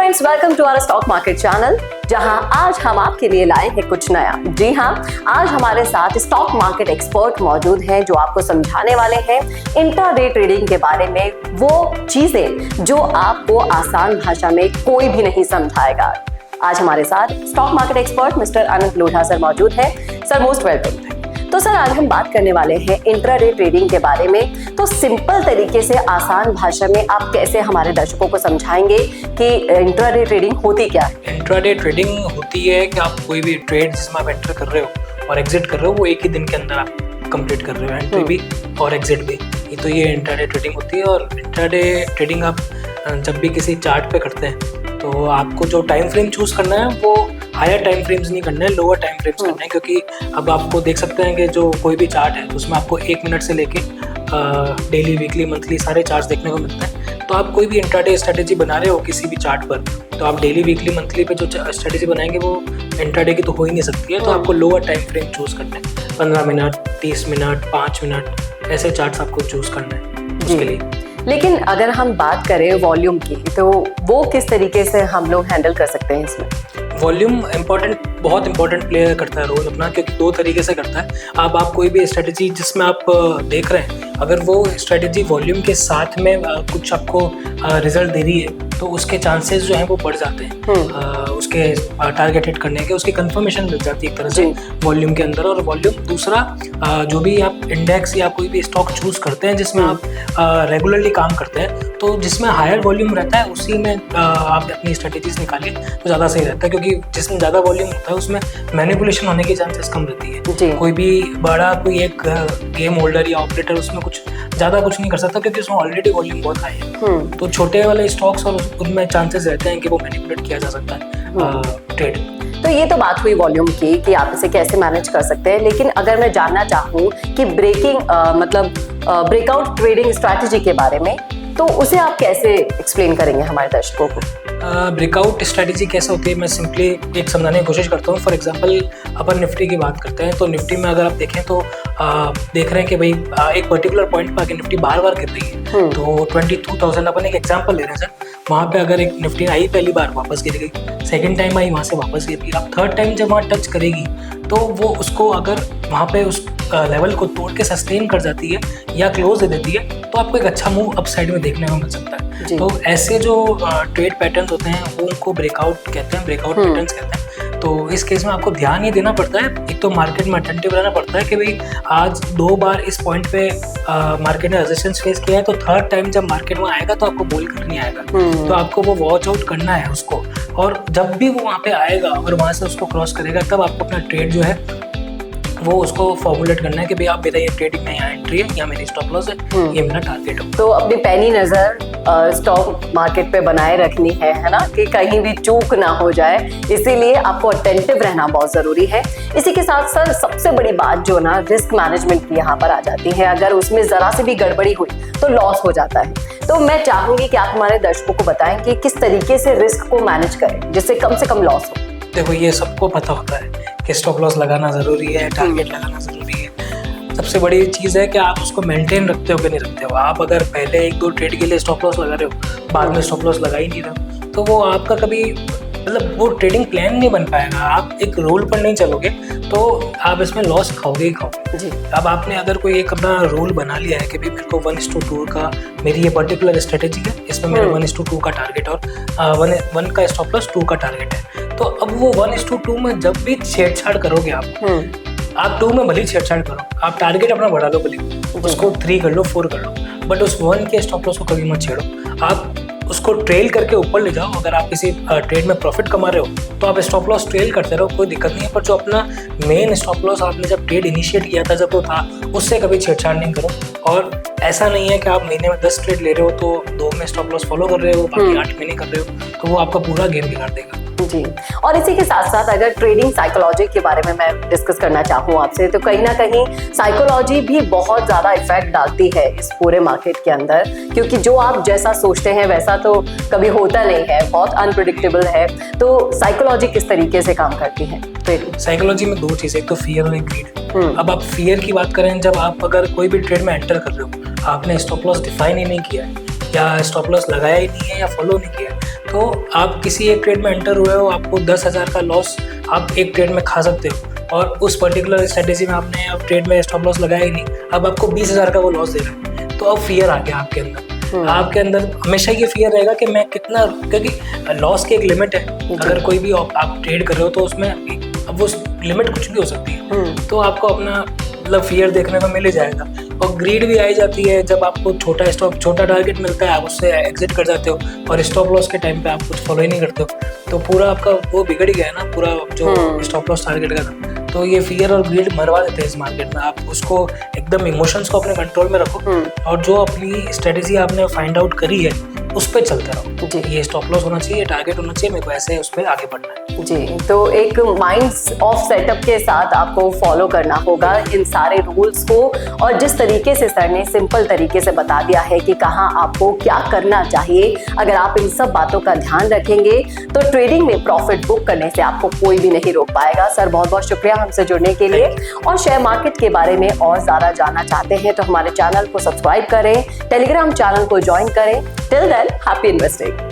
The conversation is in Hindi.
Friends, welcome to our stock market channel, जहां आज हम आपके लिए लाए हैं कुछ नया। जी हां, आज हमारे साथ स्टॉक मार्केट एक्सपर्ट मौजूद हैं जो आपको समझाने वाले हैं इंट्राडे ट्रेडिंग के बारे में, वो चीजें जो आपको आसान भाषा में कोई भी नहीं समझाएगा। आज हमारे साथ स्टॉक मार्केट एक्सपर्ट मिस्टर अनंत लोढ़ा सर मौजूद हैं। Sir, most welcome. तो सर, आज हम बात करने वाले हैं इंट्राडे ट्रेडिंग के बारे में। तो सिंपल तरीके से आसान भाषा में आप कैसे हमारे दर्शकों को समझाएंगे कि इंट्राडे ट्रेडिंग होती क्या है? इंट्राडे ट्रेडिंग होती है कि आप कोई भी ट्रेड जिसमें आप एंटर कर रहे हो और एग्जिट कर रहे हो वो एक ही दिन के अंदर आप कंप्लीट कर रहे हो, एंट्री भी और एग्जिट भी। तो ये इंट्राडे ट्रेडिंग होती है। और इंट्राडे ट्रेडिंग आप जब भी किसी चार्ट पे करते हैं तो आपको जो टाइम फ्रेम चूज करना है वो हायर टाइम फ्रेम्स नहीं करना है, लोअर टाइम फ्रेम्स करना है। क्योंकि अब आपको देख सकते हैं कि जो कोई भी चार्ट है उसमें आपको 1 मिनट से लेके डेली, वीकली, मंथली सारे चार्ट्स देखने को मिलते हैं। तो आप कोई भी इंट्राडे स्ट्रेटेजी बना रहे हो किसी भी चार्ट पर, तो आप डेली, वीकली, मंथली पे जो स्ट्रेटेजी बनाएंगे वो इंट्राडे की तो हो ही नहीं सकती है। तो आपको लोअर टाइम फ्रेम चूज करना है, 15 मिनट, 30 मिनट, 5 मिनट, ऐसे चार्ट्स आपको चूज करना है उसके लिए। लेकिन अगर हम बात करें वॉल्यूम की, तो वो किस तरीके से हम लोग हैंडल कर सकते हैं इसमें? वॉल्यूम बहुत इंपॉर्टेंट प्ले करता है रोल अपना, क्योंकि 2 तरीके से करता है। अब आप कोई भी स्ट्रेटेजी जिसमें आप देख रहे हैं, अगर वो स्ट्रेटेजी वॉल्यूम के साथ में कुछ आपको रिजल्ट दे रही है तो उसके चांसेस जो हैं वो बढ़ जाते हैं उसके टारगेट हिट करने के, उसकी कंफर्मेशन मिल जाती है एक तरह से वॉल्यूम के अंदर। और वॉल्यूम दूसरा, जो भी आप इंडेक्स या कोई भी स्टॉक चूज करते हैं जिसमें आप रेगुलरली काम करते हैं, तो जिसमें हायर वॉल्यूम रहता है उसी में आप अपनी स्ट्रेटेजीज निकालिए तो ज़्यादा सही रहता है। क्योंकि जिसमें ज़्यादा वॉल्यूम होता है उसमें मैनिपुलेशन होने की चांसेस कम रहती है। कोई भी बड़ा कोई एक गेम होल्डर या ऑपरेटर उसमें कुछ ज़्यादा कुछ नहीं कर सकता, क्योंकि उसमें ऑलरेडी वॉल्यूम बहुत हाई है। तो छोटे वाले स्टॉक्स और उनमें चांसेस रहते हैं कि वो मैनिपुलेट किया जा सकता है ट्रेड। तो ये तो बात हुई वॉल्यूम की कि आप इसे कैसे मैनेज कर सकते हैं। लेकिन अगर मैं जानना चाहूँ कि ब्रेकआउट ट्रेडिंग स्ट्रैटेजी के बारे में, तो उसे आप कैसे एक्सप्लेन करेंगे हमारे दर्शकों को? ब्रेकआउट स्ट्रैटेजी कैसे होती है, मैं सिंपली एक समझाने की कोशिश करता हूँ। फॉर एग्जांपल, अपन निफ्टी की बात करते हैं तो निफ्टी में अगर आप देखें तो देख रहे हैं कि भाई एक पर्टिकुलर पॉइंट पर आके निफ्टी बार बार गिर रही है। तो 22,000 अपन एक एग्जांपल ले रहे हैं सर, वहाँ पे अगर एक निफ्टी आई, पहली बार वापस गिर गई, सेकंड टाइम आई, वहाँ से वापस गिर गई, अब थर्ड टाइम जब वहाँ टच करेगी तो वो उसको अगर वहाँ पे उस लेवल को तोड़ के सस्टेन कर जाती है या क्लोज दे देती है तो आपको एक अच्छा मूव अप साइड में देखने को मिल सकता है। तो ऐसे जो ट्रेड पैटर्न्स होते हैं वो उनको ब्रेकआउट कहते हैं, ब्रेकआउट पैटर्न्स कहते हैं। तो इस केस में आपको ध्यान ये देना पड़ता है, एक तो मार्केट में अटेंटिव रहना पड़ता है कि भाई आज 2 बार इस पॉइंट पे मार्केट ने रेजिस्टेंस फेस किया है, तो थर्ड टाइम जब मार्केट में आएगा तो आपको बोल कर नहीं आएगा। तो आपको वो वॉच आउट करना है उसको, और जब भी वो वहाँ पे आएगा और वहाँ से उसको क्रॉस करेगा तब आपको अपना ट्रेड जो है वो उसको फॉर्मुलेट करना है कि भाई आप मेरा ये ट्रेडिंग में यहाँ एंट्री है या मेरी स्टॉप लॉस है, ये मेरा टारगेट है। तो अपनी पैनी नजर स्टॉक मार्केट पे बनाए रखनी है ना, कि कहीं भी चूक ना हो जाए, इसीलिए आपको अटेंटिव रहना बहुत जरूरी है। इसी के साथ सर, सबसे बड़ी बात जो ना रिस्क मैनेजमेंट की यहाँ पर आ जाती है। अगर उसमें जरा से भी गड़बड़ी हुई तो लॉस हो जाता है। तो मैं चाहूंगी कि आप हमारे दर्शकों को बताएं कि किस तरीके से रिस्क को मैनेज करें जिससे कम से कम लॉस हो। देखो, ये सबको पता होता है कि स्टॉप लॉस लगाना ज़रूरी है, टारगेट लगाना ज़रूरी है। सबसे बड़ी चीज़ है कि आप उसको मेंटेन रखते हो कि नहीं रखते हो। आप अगर पहले 1-2 ट्रेड के लिए स्टॉप लॉस लगा रहे हो, बाद में स्टॉप लॉस लगा ही नहीं रहे, तो वो आपका कभी वो ट्रेडिंग प्लान नहीं बन पाएगा। आप एक रूल पर नहीं चलोगे तो आप इसमें लॉस खाओगे ही खाओगे। अब आपने अगर कोई एक अपना रूल बना लिया है कि भाई मेरे को 1:2 का मेरी ये पर्टिकुलर स्ट्रेटेजी है, इसमें मेरा 1:2 का टारगेट और 1 का स्टॉप लॉस, 2 का टारगेट है, तो अब वो 1:2 में जब भी छेड़छाड़ करोगे आप 2 में भले छेड़छाड़ करो, आप टारगेट अपना बढ़ा लो, भले उसको 3 कर लो, 4 कर लो, बट उस 1 के स्टॉप लॉस को कभी मत छेड़ो। आप उसको ट्रेल करके ऊपर ले जाओ। अगर आप किसी ट्रेड में प्रॉफिट कमा रहे हो तो आप स्टॉप लॉस ट्रेल करते रहो, कोई दिक्कत नहीं है। पर जो अपना मेन स्टॉप लॉस आपने जब ट्रेड इनिशिएट किया था, जब वो था, उससे कभी छेड़छाड़ नहीं करो। और ऐसा नहीं है कि आप महीने में 10 ट्रेड ले रहे हो तो 2 में स्टॉप लॉस फॉलो कर रहे हो, बाकी 8 में नहीं कर रहे हो, तो वो आपका पूरा गेम बिगाड़ देगा। जी, और इसी के साथ साथ अगर ट्रेडिंग साइकोलॉजी के बारे में मैं डिस्कस करना चाहूँ आपसे, तो कहीं ना कहीं साइकोलॉजी भी बहुत ज़्यादा इफेक्ट डालती है इस पूरे मार्केट के अंदर, क्योंकि जो आप जैसा सोचते हैं वैसा तो कभी होता नहीं है, बहुत अनप्रिडिक्टेबल है। तो साइकोलॉजी किस तरीके से काम करती है ट्रेडिंग? साइकोलॉजी में 2 चीज़ें, एक तो फियर और एक ग्रीड। अब आप फियर की बात करें, जब आप अगर कोई भी ट्रेड में एंटर कर रहे हो, आपने स्टॉप लॉस डिफाइन ही नहीं किया है या स्टॉप लॉस लगाया ही नहीं है या फॉलो नहीं किया, तो आप किसी एक ट्रेड में एंटर हुए हो, आपको 10,000 का लॉस आप एक ट्रेड में खा सकते हो, और उस पर्टिकुलर स्ट्रेटेजी में आपने अब ट्रेड में स्टॉप लॉस लगाया ही नहीं, अब आपको 20,000 का वो लॉस दे रहा है, तो अब फियर आ गया आपके अंदर। आपके अंदर हमेशा ये फियर रहेगा कि मैं कितना, क्योंकि लॉस की एक लिमिट है, अगर कोई भी आप ट्रेड कर रहे हो तो उसमें अब वो लिमिट कुछ भी हो सकती है, तो आपको अपना मतलब फियर देखने को मिल ही जाएगा। और ग्रीड भी आई जाती है, जब आपको छोटा टारगेट मिलता है आप उससे एग्जिट कर जाते हो, और स्टॉप लॉस के टाइम पे आप कुछ फॉलो ही नहीं करते हो, तो पूरा आपका वो बिगड़ गया है ना, पूरा जो स्टॉप लॉस टारगेट का था। तो ये फियर और ग्रीड मरवा देते हैं इस मार्केट में। आप उसको एकदम इमोशंस को अपने कंट्रोल में रखो, और जो अपनी स्ट्रेटेजी आपने फाइंड आउट करी है उस पर चलते रहो। ये स्टॉप लॉस होना चाहिए, टारगेट होना चाहिए, मेरे को ऐसे उस पर आगे बढ़ना है। जी, तो एक माइंड ऑफ सेटअप के साथ आपको फॉलो करना होगा इन सारे रूल्स को, और जिस तरीके से सर ने सिंपल तरीके से बता दिया है कि कहाँ आपको क्या करना चाहिए, अगर आप इन सब बातों का ध्यान रखेंगे तो ट्रेडिंग में प्रॉफिट बुक करने से आपको कोई भी नहीं रोक पाएगा। सर बहुत बहुत शुक्रिया हमसे जुड़ने के लिए, और शेयर मार्केट के बारे में और ज्यादा जानना चाहते हैं तो हमारे चैनल को सब्सक्राइब करें, टेलीग्राम चैनल को ज्वाइन करें। Till then, happy investing.